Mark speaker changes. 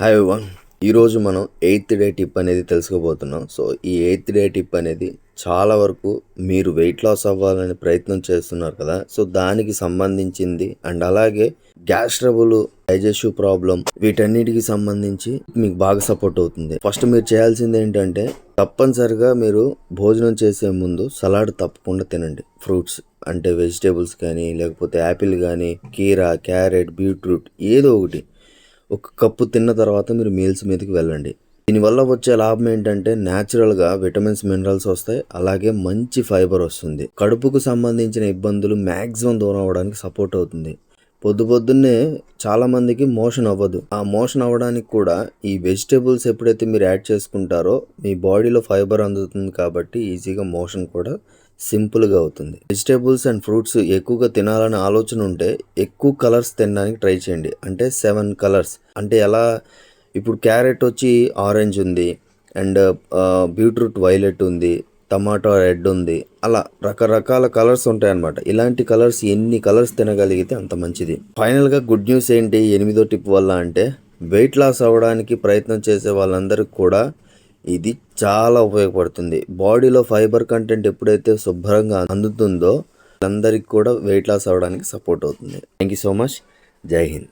Speaker 1: Hi everyone. ఈరోజు మనం 8th day tip అనేది తెలుసుకోబోతున్నాం. సో ఈ 8th డే టిప్ అనేది చాలా వరకు మీరు వెయిట్ లాస్ అవ్వాలని ప్రయత్నం చేస్తున్నారు కదా, సో దానికి సంబంధించింది. అండ్ అలాగే గ్యాస్ ట్రబుల్, డైజెస్టివ్ ప్రాబ్లం, వీటన్నిటికి సంబంధించి మీకు బాగా సపోర్ట్ అవుతుంది. ఫస్ట్ మీరు చేయాల్సింది ఏంటంటే, తప్పనిసరిగా మీరు భోజనం చేసే ముందు సలాడ్ తప్పకుండా తినండి. ఫ్రూట్స్ అంటే వెజిటేబుల్స్ కానీ, లేకపోతే యాపిల్ కానీ, కీరా, క్యారెట్, బీట్రూట్ ఏదో ఒకటి ఒక కప్పు తిన్న తర్వాత మీరు మీల్స్ మీదకి వెళ్ళండి. దీనివల్ల వచ్చే లాభం ఏంటంటే, న్యాచురల్గా విటమిన్స్, మినరల్స్ వస్తాయి. అలాగే మంచి ఫైబర్ వస్తుంది. కడుపుకు సంబంధించిన ఇబ్బందులు మ్యాక్సిమం దూరం అవ్వడానికి సపోర్ట్ అవుతుంది. పొద్దున్నే చాలామందికి మోషన్ అవ్వదు. ఆ మోషన్ అవ్వడానికి కూడా ఈ వెజిటేబుల్స్ ఎప్పుడైతే మీరు యాడ్ చేసుకుంటారో మీ బాడీలో ఫైబర్ అందుతుంది కాబట్టి ఈజీగా మోషన్ కూడా సింపుల్గా అవుతుంది. వెజిటేబుల్స్ అండ్ ఫ్రూట్స్ ఎక్కువగా తినాలనే ఆలోచన ఉంటే ఎక్కువ కలర్స్ తినడానికి ట్రై చేయండి. అంటే 7 కలర్స్. అంటే ఎలా, ఇప్పుడు క్యారెట్ వచ్చి ఆరెంజ్ ఉంది, అండ్ బీట్రూట్ వైలెట్ ఉంది, టమాటో రెడ్ ఉంది, అలా రకరకాల కలర్స్ ఉంటాయన్నమాట. ఇలాంటి కలర్స్ ఎన్ని కలర్స్ తినగలిగితే అంత మంచిది. ఫైనల్గా గుడ్ న్యూస్ ఏంటి 8వ టిప్ వల్ల అంటే, వెయిట్ లాస్ అవ్వడానికి ప్రయత్నం చేసే వాళ్ళందరికీ కూడా ఇది చాలా ఉపయోగపడుతుంది. బాడీలో ఫైబర్ కంటెంట్ ఎప్పుడైతే శుభ్రంగా అందుతుందో అందరికి కూడా వెయిట్ లాస్ అవ్వడానికి సపోర్ట్ అవుతుంది. Thank you so much. జై హింద్.